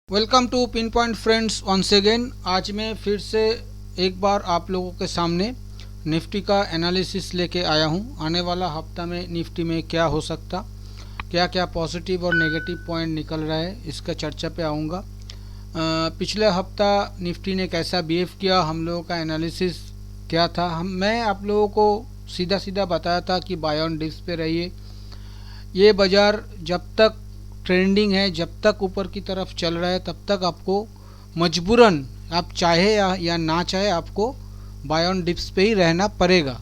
Welcome to pin point friends once again. आज मैं फिर से एक बार आप लोगों के सामने निफ्टी का एनालिसिस लेके आया हूँ। आने वाला हफ्ता में निफ्टी में क्या हो सकता, क्या क्या पॉजिटिव और नेगेटिव पॉइंट निकल रहा है, इसका चर्चा पे आऊँगा। पिछले हफ्ता निफ्टी ने कैसा बिहेव किया, हम लोगों का एनालिसिस क्या था। मैं आप लोगों को सीधा सीधा बताया था कि बाय ऑन डिप्स पे रहिए। ये बाज़ार जब तक ट्रेंडिंग है, जब तक ऊपर की तरफ चल रहा है, तब तक आपको मजबूरन, आप चाहे या ना चाहे, आपको बाय ऑन डिप्स पे ही रहना पड़ेगा।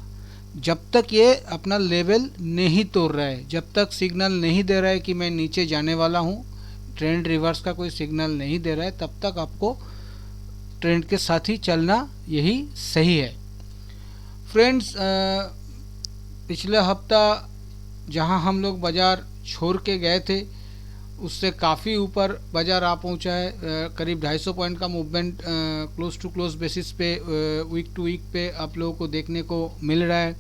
जब तक ये अपना लेवल नहीं तोड़ रहा है, जब तक सिग्नल नहीं दे रहा है कि मैं नीचे जाने वाला हूँ, ट्रेंड रिवर्स का कोई सिग्नल नहीं दे रहा है, तब तक आपको ट्रेंड के साथ ही चलना यही सही है। फ्रेंड्स, पिछले हफ्ता जहां हम लोग बाज़ार छोड़ के गए थे, उससे काफ़ी ऊपर बाज़ार आ पहुंचा है। करीब 250 पॉइंट का movement close to close basis पे वीक टू वीक पे आप लोगों को देखने को मिल रहा है।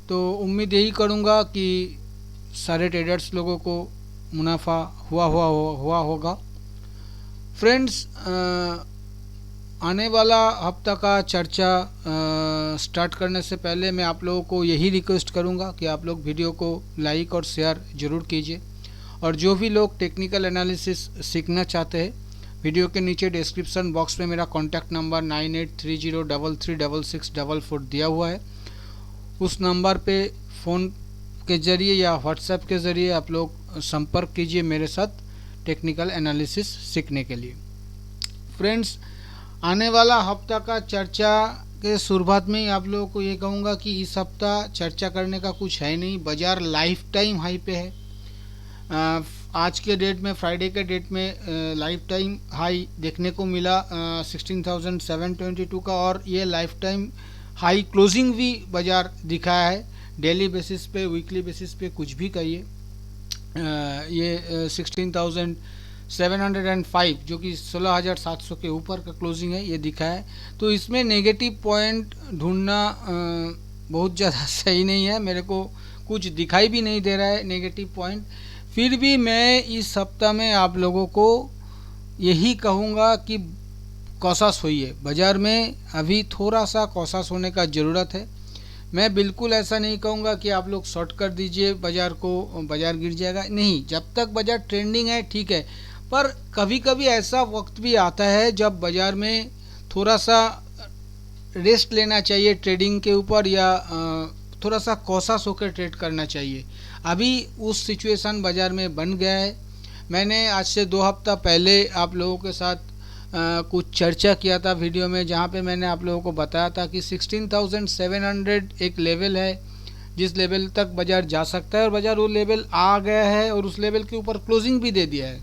तो उम्मीद यही करूंगा कि सारे ट्रेडर्स लोगों को मुनाफा हुआ होगा। फ्रेंड्स, आने वाला हफ्ता का चर्चा स्टार्ट करने से पहले मैं आप लोगों को यही रिक्वेस्ट करूंगा कि आप लोग वीडियो को लाइक और शेयर ज़रूर कीजिए। और जो भी लोग टेक्निकल एनालिसिस सीखना चाहते हैं, वीडियो के नीचे डिस्क्रिप्शन बॉक्स में मेरा कॉन्टैक्ट नंबर 9830336644 दिया हुआ है। उस नंबर पे फ़ोन के ज़रिए या व्हाट्सएप के ज़रिए आप लोग संपर्क कीजिए मेरे साथ टेक्निकल एनालिसिस सीखने के लिए। फ्रेंड्स, आने वाला हफ्ता का चर्चा के शुरुआत में ही आप लोगों को ये कहूँगा कि इस हफ्ता चर्चा करने का कुछ है नहीं। बाज़ार लाइफ टाइम हाई पे है। आज के डेट में, फ्राइडे के डेट में लाइफ टाइम हाई देखने को मिला 16,722 का, और ये लाइफ टाइम हाई क्लोजिंग भी बाज़ार दिखाया है। डेली बेसिस पे, वीकली बेसिस पे कुछ भी कहिए, ये 16,705 जो कि 16,700 के ऊपर का क्लोजिंग है, ये दिखा है। तो इसमें नेगेटिव पॉइंट ढूंढना बहुत ज़्यादा सही नहीं है। मेरे को कुछ दिखाई भी नहीं दे रहा है नेगेटिव पॉइंट। फिर भी मैं इस सप्ताह में आप लोगों को यही कहूँगा कि कॉशस होइए। बाज़ार में अभी थोड़ा सा कॉशस होने का ज़रूरत है। मैं बिल्कुल ऐसा नहीं कहूँगा कि आप लोग शॉर्ट कर दीजिए बाज़ार को, बाज़ार गिर जाएगा, नहीं। जब तक बाज़ार ट्रेंडिंग है ठीक है, पर कभी कभी ऐसा वक्त भी आता है जब बाज़ार में थोड़ा सा रेस्ट लेना चाहिए ट्रेडिंग के ऊपर, या थोड़ा सा कॉशस होकर ट्रेड करना चाहिए। अभी उस सिचुएशन बाज़ार में बन गया है। मैंने आज से 2 हफ्ता पहले आप लोगों के साथ कुछ चर्चा किया था वीडियो में, जहाँ पे मैंने आप लोगों को बताया था कि 16,700 एक लेवल है जिस लेवल तक बाज़ार जा सकता है, और बाज़ार वो लेवल आ गया है और उस लेवल के ऊपर क्लोजिंग भी दे दिया है।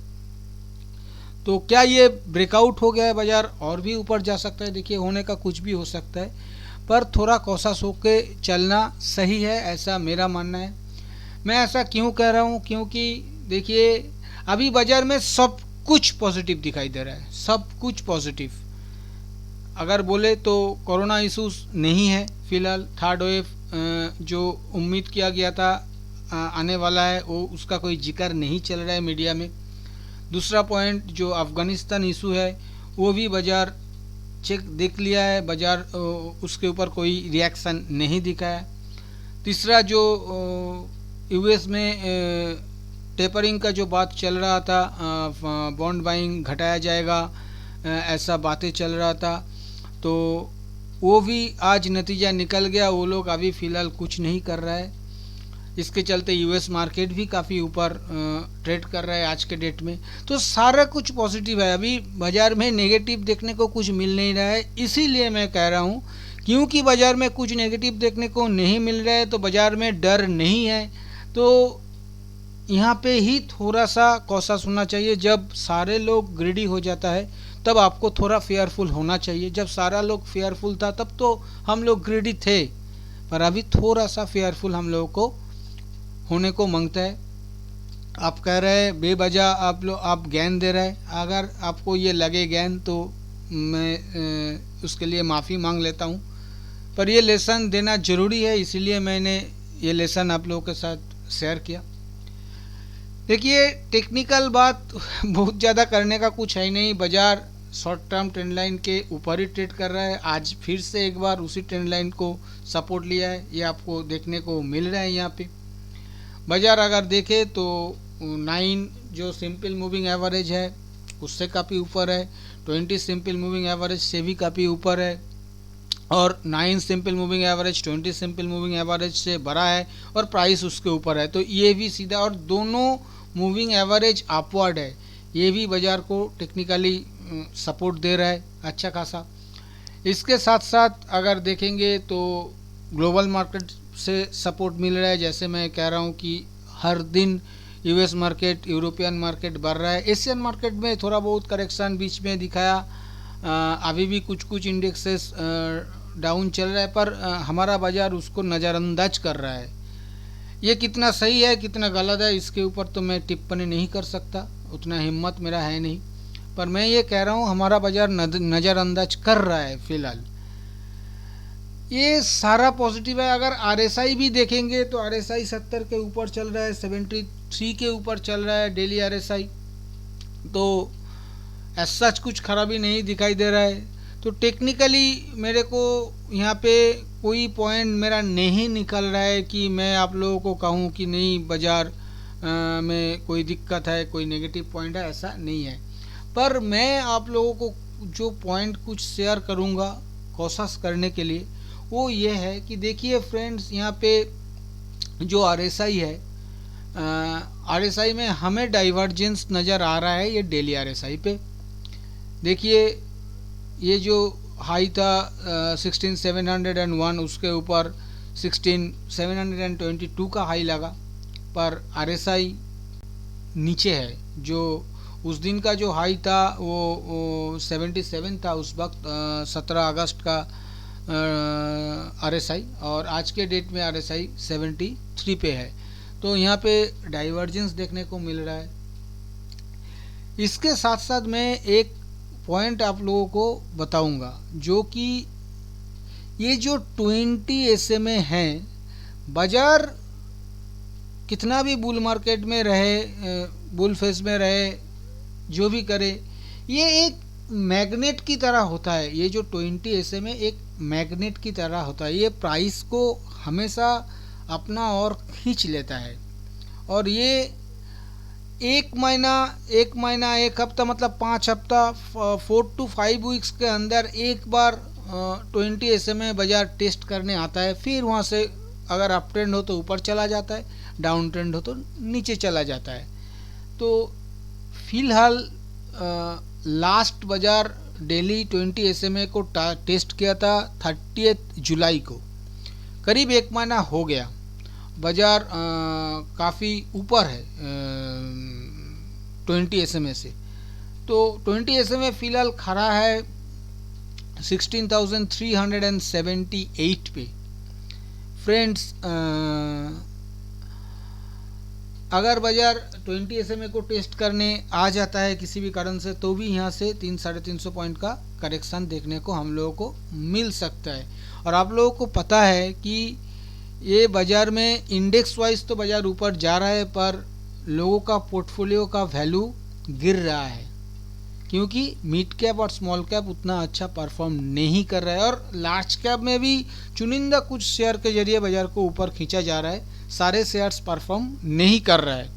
तो क्या ये ब्रेकआउट हो गया है, बाज़ार और भी ऊपर जा सकता है? देखिए, होने का कुछ भी हो सकता है, पर थोड़ा कॉशस होके चलना सही है, ऐसा मेरा मानना है। मैं ऐसा क्यों कह रहा हूँ? क्योंकि देखिए, अभी बाज़ार में सब कुछ पॉजिटिव दिखाई दे रहा है, सब कुछ पॉजिटिव। अगर बोले तो कोरोना इशूज़ नहीं है फ़िलहाल। थर्ड वेव जो उम्मीद किया गया था आने वाला है, वो उसका कोई जिक्र नहीं चल रहा है मीडिया में। दूसरा पॉइंट, जो अफ़गानिस्तान इशू है, वो भी बाज़ार चेक देख लिया है, बाज़ार उसके ऊपर कोई रिएक्शन नहीं दिखाया। तीसरा, जो यूएस में टेपरिंग का जो बात चल रहा था, बॉन्ड बाइंग घटाया जाएगा, ऐसा बातें चल रहा था, तो वो भी आज नतीजा निकल गया। वो लोग अभी फ़िलहाल कुछ नहीं कर रहा है। इसके चलते यूएस मार्केट भी काफ़ी ऊपर ट्रेड कर रहा है आज के डेट में। तो सारा कुछ पॉजिटिव है। अभी बाज़ार में नेगेटिव देखने को कुछ मिल नहीं रहा है। इसीलिए मैं कह रहा हूँ, क्योंकि बाज़ार में कुछ नेगेटिव देखने को नहीं मिल रहा है, तो बाज़ार में डर नहीं है। तो यहाँ पे ही थोड़ा सा कॉशस होना चाहिए। जब सारे लोग ग्रीडी हो जाता है, तब आपको थोड़ा फेयरफुल होना चाहिए। जब सारा लोग फेयरफुल था, तब तो हम लोग ग्रीडी थे, पर अभी थोड़ा सा फेयरफुल हम लोगों को होने को मांगता है। आप कह रहे हैं बेवजह आप ज्ञान दे रहे हैं। अगर आपको ये लगे ज्ञान, तो मैं उसके लिए माफ़ी मांग लेता हूँ, पर ये लेसन देना ज़रूरी है, इसीलिए मैंने ये लेसन आप लोगों के साथ शेयर किया। देखिए टेक्निकल बात बहुत ज़्यादा करने का कुछ है ही नहीं। बाजार शॉर्ट टर्म ट्रेंड लाइन के ऊपर ही ट्रेड कर रहा है। आज फिर से एक बार उसी ट्रेंड लाइन को सपोर्ट लिया है, ये आपको देखने को मिल रहा है। यहाँ पे बाजार अगर देखें तो 9 जो सिंपल मूविंग एवरेज है उससे काफ़ी ऊपर है, 20 सिंपल मूविंग एवरेज से भी काफ़ी ऊपर है, और 9 simple moving average 20 simple moving average से बड़ा है, और प्राइस उसके ऊपर है। तो ये भी सीधा, और दोनों मूविंग एवरेज अपवर्ड है, ये भी बाजार को टेक्निकली सपोर्ट दे रहा है अच्छा खासा। इसके साथ साथ अगर देखेंगे तो ग्लोबल मार्केट से सपोर्ट मिल रहा है। जैसे मैं कह रहा हूँ कि हर दिन यूएस मार्केट, यूरोपियन मार्केट बढ़ रहा है। एशियन मार्केट में थोड़ा बहुत करेक्शन बीच में दिखाया, अभी भी कुछ कुछ इंडेक्सेस डाउन चल रहा है, पर हमारा बाजार उसको नज़रअंदाज कर रहा है। ये कितना सही है कितना गलत है इसके ऊपर तो मैं टिप्पणी नहीं कर सकता, उतना हिम्मत मेरा है नहीं, पर मैं ये कह रहा हूँ हमारा बाजार नज़रअंदाज कर रहा है फिलहाल। ये सारा पॉजिटिव है। अगर आरएसआई भी देखेंगे तो आरएसआई 70 के ऊपर चल रहा है, 73 के ऊपर चल रहा है डेली आरएसआई, तो ऐसा कुछ खराबी नहीं दिखाई दे रहा है। तो टेक्निकली मेरे को यहाँ पे कोई पॉइंट मेरा नहीं निकल रहा है कि मैं आप लोगों को कहूँ कि नहीं बाज़ार में कोई दिक्कत है, कोई नेगेटिव पॉइंट है, ऐसा नहीं है। पर मैं आप लोगों को जो पॉइंट कुछ शेयर करूँगा कोशिश करने के लिए, वो ये है कि देखिए फ्रेंड्स, यहाँ पे जो आरएसआई है, आरएसआई में हमें डाइवर्जेंस नज़र आ रहा है। ये डेली आरएसआई पे देखिए, ये जो हाई था 16701, उसके ऊपर 16722 का हाई लगा, पर आरएसआई नीचे है। जो उस दिन का जो हाई था वो 77 था उस वक्त, 17 अगस्त का आरएसआई, और आज के डेट में आरएसआई 73 पे है। तो यहाँ पे डाइवर्जेंस देखने को मिल रहा है। इसके साथ साथ मैं एक पॉइंट आप लोगों को बताऊंगा, जो कि ये जो 20 एसएमए हैं, बाजार कितना भी बुल मार्केट में रहे, बुल फेस में रहे, जो भी करे, ये एक मैग्नेट की तरह होता है। ये जो 20 एसएमए एक मैग्नेट की तरह होता है, ये प्राइस को हमेशा अपना और खींच लेता है। और ये एक महीना एक हफ्ता, मतलब 5 हफ्ता, 4 to 5 वीक्स के अंदर एक बार 20 एसएमए बाजार टेस्ट करने आता है। फिर वहाँ से अगर अप ट्रेंड हो तो ऊपर चला जाता है, डाउन ट्रेंड हो तो नीचे चला जाता है। तो फिलहाल लास्ट बाजार डेली 20 एसएमए को टेस्ट किया था 30 जुलाई को, करीब एक महीना हो गया। बाजार काफ़ी ऊपर है 20 एसएमए से। तो 20 एसएमए फिलहाल खड़ा है 16,378 पे। फ्रेंड्स, अगर बाजार 20 एसएमए को टेस्ट करने आ जाता है किसी भी कारण से, तो भी यहाँ से 300-350 पॉइंट का करेक्शन देखने को हम लोगों को मिल सकता है। और आप लोगों को पता है कि ये बाज़ार में इंडेक्स वाइज तो बाज़ार ऊपर जा रहा है, पर लोगों का पोर्टफोलियो का वैल्यू गिर रहा है, क्योंकि मिड कैप और स्मॉल कैप उतना अच्छा परफॉर्म नहीं कर रहा है, और लार्ज कैप में भी चुनिंदा कुछ शेयर के जरिए बाज़ार को ऊपर खींचा जा रहा है, सारे शेयर्स परफॉर्म नहीं कर रहा है।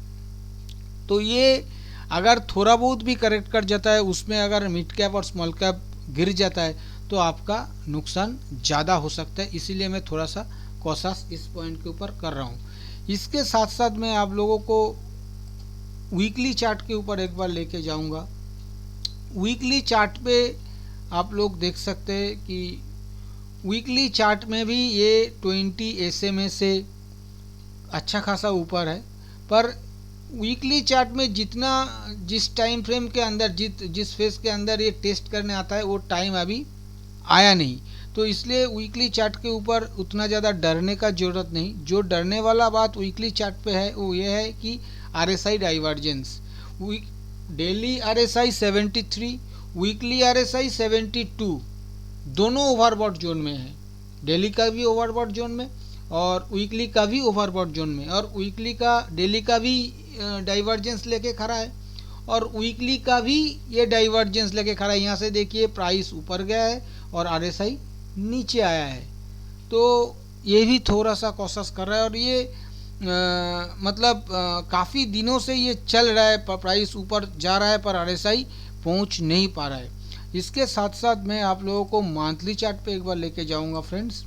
तो ये अगर थोड़ा बहुत भी करेक्ट कर जाता है, उसमें अगर मिड कैप और स्मॉल कैप गिर जाता है तो आपका नुकसान ज़्यादा हो सकता है। इसीलिए मैं थोड़ा सा कोशिश इस पॉइंट के ऊपर कर रहा हूँ। इसके साथ साथ मैं आप लोगों को वीकली चार्ट के ऊपर एक बार लेके जाऊंगा। वीकली चार्ट पे आप लोग देख सकते हैं कि वीकली चार्ट में भी ये 20 एसएमए से अच्छा खासा ऊपर है, पर वीकली चार्ट में जिस टाइम फ्रेम के अंदर जिस फेज के अंदर ये टेस्ट करने आता है वो टाइम अभी आया नहीं। तो इसलिए वीकली चार्ट के ऊपर उतना ज़्यादा डरने का ज़रूरत नहीं। जो डरने वाला बात वीकली चार्ट पे है वो ये है कि RSI divergence, daily RSI 73, weekly RSI 72, दोनों ओवरबॉट जोन में है। डेली का भी ओवरबॉट जोन में और वीकली का भी ओवरबॉट जोन में, और वीकली का डेली का भी डाइवर्जेंस लेके खड़ा है और वीकली का भी ये डाइवर्जेंस लेके खड़ा है। यहाँ से देखिए प्राइस ऊपर गया है और RSI नीचे आया है, तो ये भी थोड़ा सा कोशिश कर रहा है और ये मतलब काफ़ी दिनों से ये चल रहा है, प्राइस ऊपर जा रहा है पर RSI पहुंच नहीं पा रहा है। इसके साथ साथ मैं आप लोगों को मंथली चार्ट पे एक बार लेके जाऊंगा फ्रेंड्स।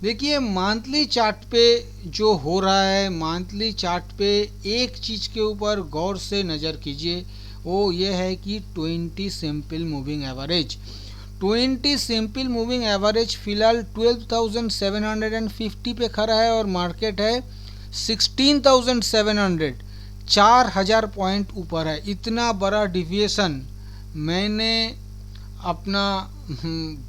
देखिए मंथली चार्ट पे जो हो रहा है, मंथली चार्ट पे एक चीज़ के ऊपर गौर से नज़र कीजिए, वो ये है कि 20 simple moving average. 20 simple moving average फिलहाल 12,750 पे खड़ा है और मार्केट है 16,700, 4,000 पॉइंट ऊपर है। इतना बड़ा डिविएशन मैंने अपना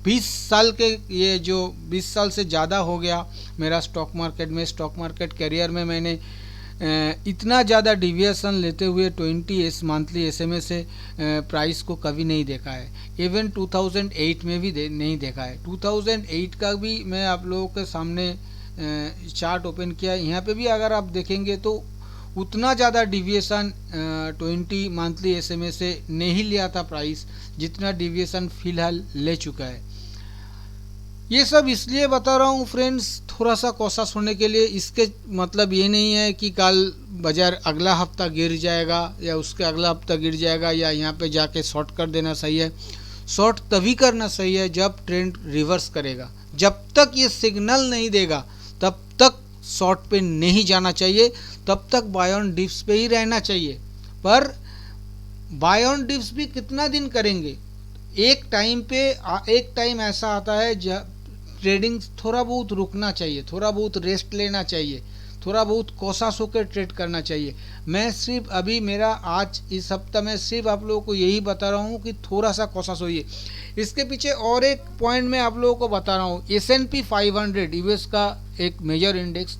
20 साल के, ये जो 20 साल से ज़्यादा हो गया मेरा स्टॉक मार्केट कैरियर में, मैंने इतना ज़्यादा डिविएशन लेते हुए 20 मंथली SMA से प्राइस को कभी नहीं देखा है। इवन 2008 में भी नहीं देखा है। 2008 का भी मैं आप लोगों के सामने चार्ट ओपन किया, यहाँ पे भी अगर आप देखेंगे तो उतना ज़्यादा डिविएशन 20 मंथली SMA से नहीं लिया था प्राइस, जितना डिविएशन फिलहाल ले चुका है। ये सब इसलिए बता रहा हूँ फ्रेंड्स, थोड़ा सा कोशिश होने के लिए। इसके मतलब ये नहीं है कि कल बाजार अगला हफ्ता गिर जाएगा या उसके अगला हफ्ता गिर जाएगा या यहाँ पे जाके शॉर्ट कर देना सही है। शॉर्ट तभी करना सही है जब ट्रेंड रिवर्स करेगा। जब तक ये सिग्नल नहीं देगा तब तक शॉर्ट पे नहीं जाना चाहिए, तब तक बाय ऑन डिप्स पे ही रहना चाहिए। पर बाय ऑन डिप्स भी कितना दिन करेंगे? एक टाइम ऐसा आता है जब ट्रेडिंग थोड़ा बहुत रुकना चाहिए, थोड़ा बहुत रेस्ट लेना चाहिए, थोड़ा बहुत कोशिश होकर ट्रेड करना चाहिए। मैं सिर्फ अभी मेरा आज इस हफ्ता में सिर्फ आप लोगों को यही बता रहा हूँ कि थोड़ा सा कोशिश होइए। इसके पीछे और एक पॉइंट मैं आप लोगों को बता रहा हूँ। S&P 500 US का एक मेजर इंडेक्स,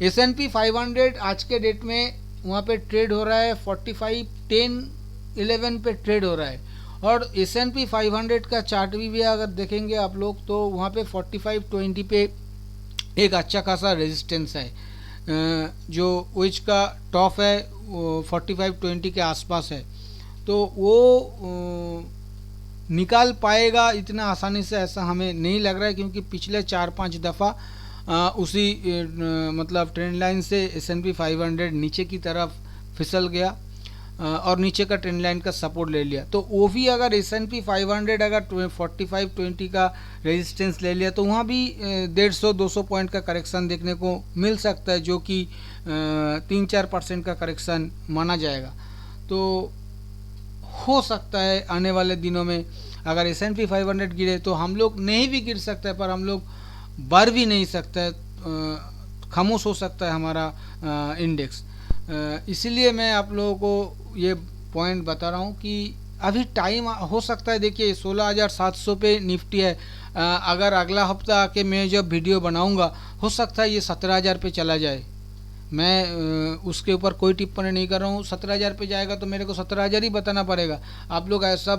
S&P 500 आज के डेट में वहाँ पे ट्रेड हो रहा है 45.10-11 पे ट्रेड हो रहा है। और S&P 500 का चार्ट भी अगर देखेंगे आप लोग तो वहाँ पे 45.20 पे एक अच्छा खासा रेजिस्टेंस है, जो विच का टॉप है वो 45.20 के आसपास है। तो वो निकाल पाएगा इतना आसानी से, ऐसा हमें नहीं लग रहा है, क्योंकि पिछले 4-5 दफ़ा उसी मतलब ट्रेंड लाइन से S&P 500 नीचे की तरफ फिसल गया और नीचे का ट्रेंड लाइन का सपोर्ट ले लिया। तो वो भी अगर S&P 500 अगर 45.20 का रेजिस्टेंस ले लिया तो वहाँ भी 150-200 पॉइंट का करेक्शन देखने को मिल सकता है, जो कि 3-4% का करेक्शन माना जाएगा। तो हो सकता है आने वाले दिनों में अगर S&P 500 गिरे तो हम लोग नहीं भी गिर सकते हैं, पर हम लोग बढ़ भी नहीं सकते हैं, खामोश हो सकता है हमारा इंडेक्स। इसीलिए मैं आप लोगों को ये पॉइंट बता रहा हूँ कि अभी टाइम हो सकता है। देखिए 16,700 पे निफ्टी है, अगर अगला हफ्ता आके मैं जब वीडियो बनाऊँगा हो सकता है ये 17,000 पे चला जाए। मैं उसके ऊपर कोई टिप्पणी नहीं कर रहा हूँ। 17,000 पे जाएगा तो मेरे को 17,000 ही बताना पड़ेगा। आप लोग ऐसा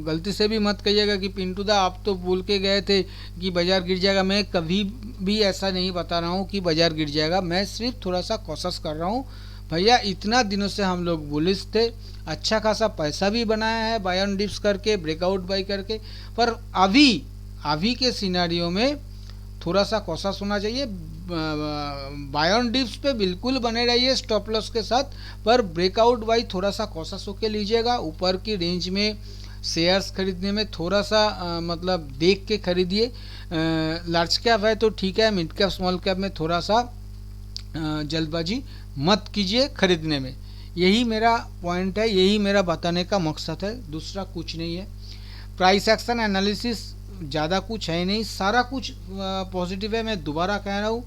गलती से भी मत कहिएगा कि पिंटू दा आप तो बोल के गए थे कि बाज़ार गिर जाएगा। मैं कभी भी ऐसा नहीं बता रहा हूँ कि बाज़ार गिर जाएगा, मैं सिर्फ थोड़ा सा कोशिश कर रहा हूँ। भैया इतना दिनों से हम लोग बुलिश थे, अच्छा खासा पैसा भी बनाया है बाय ऑन डिप्स करके, ब्रेकआउट बाय करके, पर अभी के सिनेरियो में थोड़ा सा कोशिश होना चाहिए। बाय ऑन डिप्स पे बिल्कुल बने रहिए स्टॉप लॉस के साथ, पर ब्रेकआउट बाय थोड़ा सा कोशिश होके लीजिएगा। ऊपर की रेंज में शेयर्स खरीदने में थोड़ा सा मतलब देख के खरीदिए। लार्ज कैप है तो ठीक है, मिड कैप स्मॉल कैप में थोड़ा सा जल्दबाजी मत कीजिए खरीदने में। यही मेरा पॉइंट है, यही मेरा बताने का मकसद है, दूसरा कुछ नहीं है। प्राइस एक्शन एनालिसिस ज़्यादा कुछ है नहीं, सारा कुछ पॉजिटिव है। मैं दोबारा कह रहा हूँ,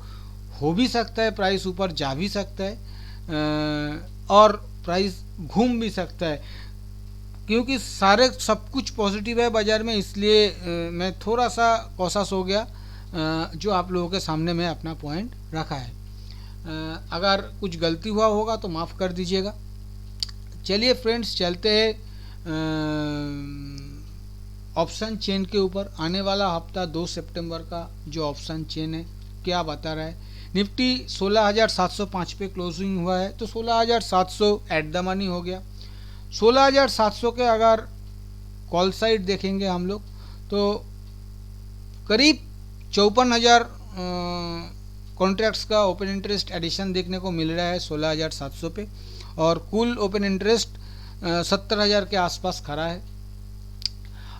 हो भी सकता है प्राइस ऊपर जा भी सकता है और प्राइस घूम भी सकता है, क्योंकि सब कुछ पॉजिटिव है बाज़ार में। इसलिए मैं थोड़ा सा कोशिश हो गया, जो आप लोगों के सामने मैं अपना पॉइंट रखा है। अगर कुछ गलती हुआ होगा तो माफ़ कर दीजिएगा। चलिए फ्रेंड्स, चलते हैं ऑप्शन चेन के ऊपर। आने वाला हफ्ता 2 सितंबर का जो ऑप्शन चेन है क्या बता रहा है। निफ्टी 16,705 पे क्लोजिंग हुआ है, तो 16,700 एट द मनी हो गया। 16,700 के अगर कॉल साइड देखेंगे हम लोग तो करीब 54,000 कॉन्ट्रैक्ट्स का ओपन इंटरेस्ट एडिशन देखने को मिल रहा है 16,700 पे, और कुल ओपन इंटरेस्ट 70,000 के आसपास खड़ा है।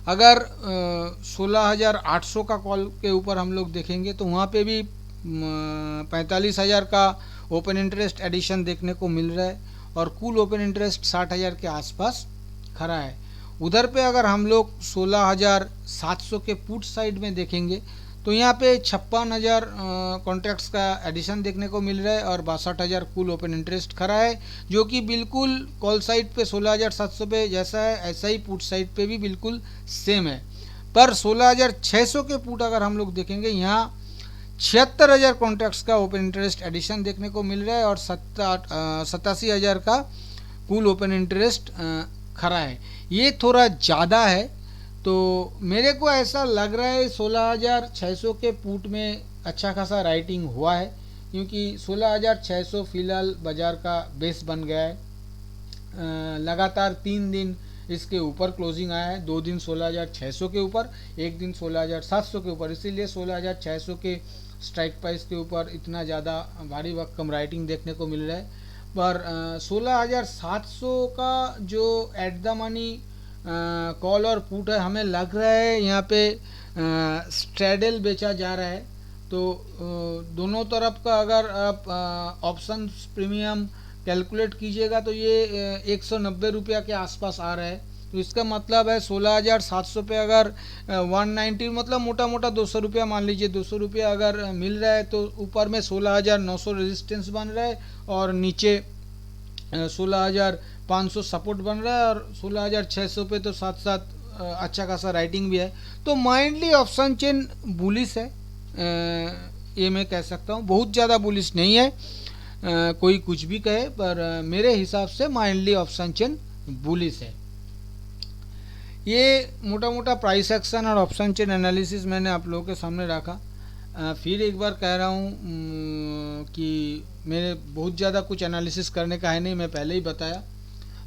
अगर 16,800 का कॉल के ऊपर हम लोग देखेंगे तो वहाँ पे भी 45,000 का ओपन इंटरेस्ट एडिशन देखने को मिल रहा है, और कुल ओपन इंटरेस्ट 60,000 के आसपास खड़ा है। उधर पे अगर हम लोग 16,700 के पुट साइड में देखेंगे तो यहाँ पे 56,000 कॉन्ट्रैक्ट्स का एडिशन देखने को मिल रहा है, और 62,000 कुल ओपन इंटरेस्ट खड़ा है, जो कि बिल्कुल कॉल साइड पे 16,700 पे जैसा है ऐसा ही पुट साइड पे भी बिल्कुल सेम है। पर 16,600 के पुट अगर हम लोग देखेंगे, यहाँ 76,000 कॉन्ट्रैक्ट्स का ओपन इंटरेस्ट एडिशन देखने को मिल रहा है, और 87,000 का कुल ओपन इंटरेस्ट खड़ा है। ये थोड़ा ज़्यादा है, तो मेरे को ऐसा लग रहा है 16,600 के पुट में अच्छा खासा राइटिंग हुआ है, क्योंकि 16,600 फिलहाल बाज़ार का बेस बन गया है। लगातार 3 दिन इसके ऊपर क्लोजिंग आया है, 2 दिन 16,600 के ऊपर, 1 दिन 16,700 के ऊपर, इसीलिए 16,600 के स्ट्राइक प्राइस के ऊपर इतना ज़्यादा भारी भरकम राइटिंग देखने को मिल रहा है। पर 16,700 का जो एट द मनी कॉल और पुट है, हमें लग रहा है यहाँ पे स्ट्रैडल बेचा जा रहा है। तो दोनों तरफ का अगर आप ऑप्शन प्रीमियम कैलकुलेट कीजिएगा तो ये 190 रुपया के आसपास आ रहा है। तो इसका मतलब है 16,700 पे अगर 190 मतलब मोटा मोटा 200 रुपया मान लीजिए, 200 रुपया अगर मिल रहा है तो ऊपर में 16,900 रेजिस्टेंस बन रहा है, और नीचे 16,500 सपोर्ट बन रहा है, और 16,600 पे तो साथ साथ अच्छा खासा राइटिंग भी है। तो माइंडली ऑप्शन चेन बुलिश है, ये मैं कह सकता हूँ। बहुत ज़्यादा बुलिश नहीं है, कोई कुछ भी कहे, पर मेरे हिसाब से माइंडली ऑप्शन चेन बुलिश है। ये मोटा मोटा प्राइस एक्शन और ऑप्शन चेन एनालिसिस मैंने आप लोगों के सामने रखा। फिर एक बार कह रहा हूँ कि मेरे बहुत ज़्यादा कुछ एनालिसिस करने का है नहीं, मैं पहले ही बताया,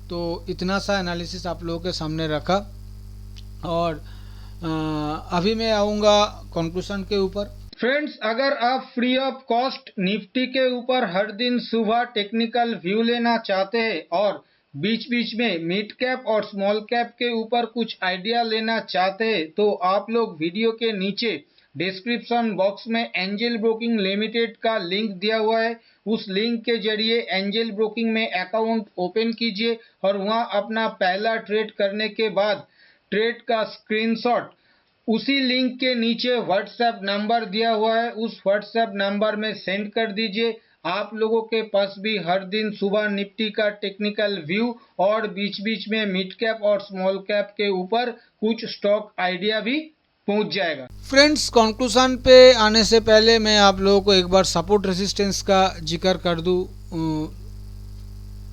तो इतना सा एनालिसिस आप लोगों के सामने रखा। और अभी मैं आऊँगा कंक्लूजन के ऊपर। फ्रेंड्स, अगर आप फ्री ऑफ कॉस्ट निफ्टी के ऊपर हर दिन सुबह टेक्निकल व्यू लेना चाहते हैं और बीच बीच में मिड कैप और स्मॉल कैप के ऊपर कुछ आइडिया लेना चाहते हैं, तो आप लोग वीडियो के नीचे डिस्क्रिप्शन बॉक्स में एंजल ब्रोकिंग लिमिटेड का लिंक दिया हुआ है। उस लिंक के जरिए एंजल ब्रोकिंग में अकाउंट ओपन कीजिए, और वहां अपना पहला ट्रेड करने के बाद ट्रेड का स्क्रीनशॉट उसी लिंक के नीचे व्हाट्सएप नंबर दिया हुआ है, उस व्हाट्सएप नंबर में सेंड कर दीजिए। आप लोगों के पास भी हर दिन सुबह निफ्टी का टेक्निकल व्यू और बीच बीच में मिड कैप और स्मॉल कैप के ऊपर कुछ स्टॉक आइडिया भी पहुंच जाएगा। फ्रेंड्स, कंक्लूजन पे आने से पहले मैं आप लोगों को एक बार सपोर्ट रेजिस्टेंस का जिक्र कर दूं।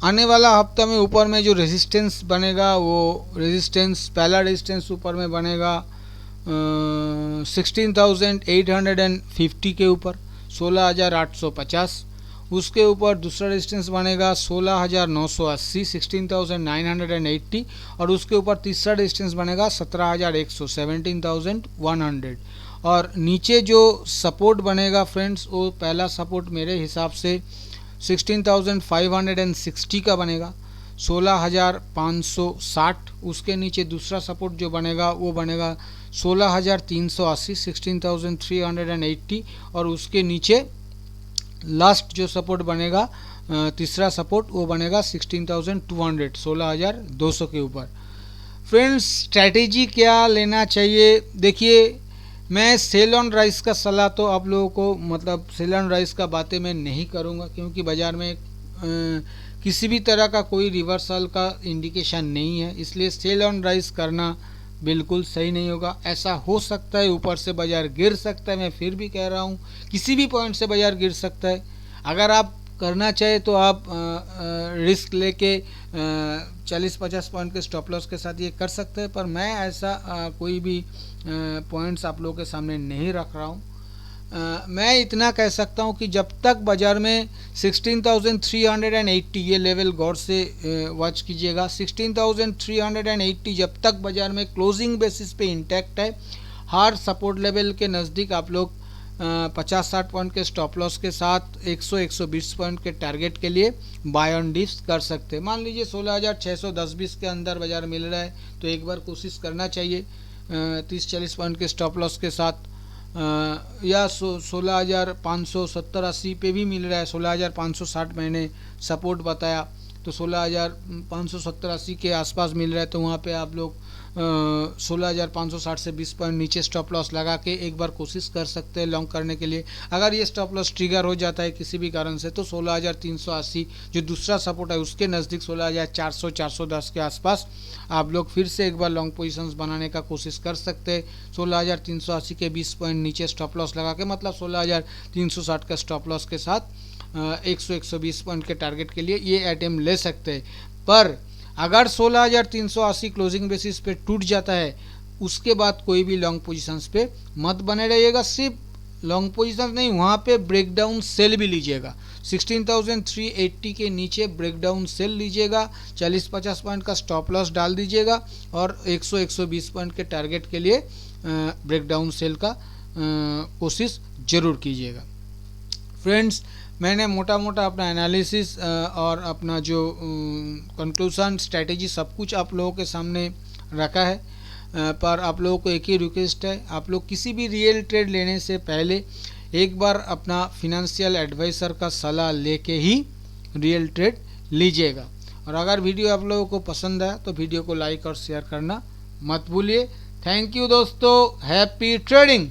आने वाला हफ्ता में ऊपर में जो रेजिस्टेंस बनेगा, वो रेजिस्टेंस पहला रेजिस्टेंस ऊपर में बनेगा 16,850 के ऊपर, 16,850। उसके ऊपर दूसरा रेजिस्टेंस बनेगा 16,980, 16,980, और उसके ऊपर तीसरा रेजिस्टेंस बनेगा 17,100, 17,100। और नीचे जो सपोर्ट बनेगा फ्रेंड्स, वो पहला सपोर्ट मेरे हिसाब से 16,560 का बनेगा, 16,560। उसके नीचे दूसरा सपोर्ट जो बनेगा वो बनेगा 16,380, 16,380। और उसके नीचे लास्ट जो सपोर्ट बनेगा, तीसरा सपोर्ट, वो बनेगा 16,200, 16,200 के ऊपर। फ्रेंड्स, स्ट्रैटेजी क्या लेना चाहिए? देखिए, मैं सेल ऑन राइस का सलाह तो आप लोगों को, मतलब सेल ऑन राइस का बातें मैं नहीं करूंगा, क्योंकि बाज़ार में किसी भी तरह का कोई रिवर्सल का इंडिकेशन नहीं है, इसलिए सेल ऑन राइस करना बिल्कुल सही नहीं होगा। ऐसा हो सकता है ऊपर से बाज़ार गिर सकता है, मैं फिर भी कह रहा हूँ किसी भी पॉइंट से बाज़ार गिर सकता है। अगर आप करना चाहे तो आप रिस्क लेके 40-50 पॉइंट के स्टॉप लॉस के साथ ये कर सकते हैं, पर मैं ऐसा कोई भी पॉइंट्स आप लोगों के सामने नहीं रख रहा हूँ। मैं इतना कह सकता हूँ कि जब तक बाज़ार में 16,380 ये लेवल गौर से वॉच कीजिएगा। 16,380 जब तक बाज़ार में क्लोजिंग बेसिस पे इंटैक्ट है, हार्ड सपोर्ट लेवल के नज़दीक आप लोग 50-60 पॉइंट के स्टॉप लॉस के साथ 100-120 पॉइंट के टारगेट के लिए बाय ऑन डिप्स कर सकते हैं। मान लीजिए 16,610-20 के अंदर बाज़ार मिल रहा है तो एक बार कोशिश करना चाहिए 30-40 पॉइंट के स्टॉप लॉस के साथ, या 16,570-80 पे भी मिल रहा है। 16,560 मैंने सपोर्ट बताया, तो 16,570-80 के आसपास मिल रहा है, तो वहाँ पे आप लोग 16,560 से 20 पॉइंट नीचे स्टॉप लॉस लगा के एक बार कोशिश कर सकते हैं लॉन्ग करने के लिए। अगर ये स्टॉप लॉस ट्रिगर हो जाता है किसी भी कारण से तो 16,380 जो दूसरा सपोर्ट है उसके नज़दीक 16,400-410 के आसपास आप लोग फिर से एक बार लॉन्ग पोजीशंस बनाने का कोशिश कर सकते हैं। 16,380 के 20 पॉइंट नीचे स्टॉप लॉस लगा के, मतलब 16,360 का स्टॉप लॉस के साथ 100-120 पॉइंट के टारगेट के लिए ये अटेम्प्ट ले सकते हैं। पर अगर 16,380 क्लोजिंग बेसिस पे टूट जाता है उसके बाद कोई भी लॉन्ग पोजीशंस पे मत बने रहिएगा। सिर्फ लॉन्ग पोजीशन नहीं, वहाँ पे ब्रेकडाउन सेल भी लीजिएगा। 16,380 के नीचे ब्रेकडाउन सेल लीजिएगा, 40-50 पॉइंट का स्टॉप लॉस डाल दीजिएगा और 100-120 पॉइंट के टारगेट के लिए ब्रेकडाउन सेल का कोशिश ज़रूर कीजिएगा। फ्रेंड्स, मैंने मोटा मोटा अपना एनालिसिस और अपना जो कंक्लूजन स्ट्रैटेजी सब कुछ आप लोगों के सामने रखा है, पर आप लोगों को एक ही रिक्वेस्ट है, आप लोग किसी भी रियल ट्रेड लेने से पहले एक बार अपना फिनेंशियल एडवाइज़र का सलाह लेके ही रियल ट्रेड लीजिएगा। और अगर वीडियो आप लोगों को पसंद आया तो वीडियो को लाइक और शेयर करना मत भूलिए। थैंक यू दोस्तों, हैप्पी ट्रेडिंग।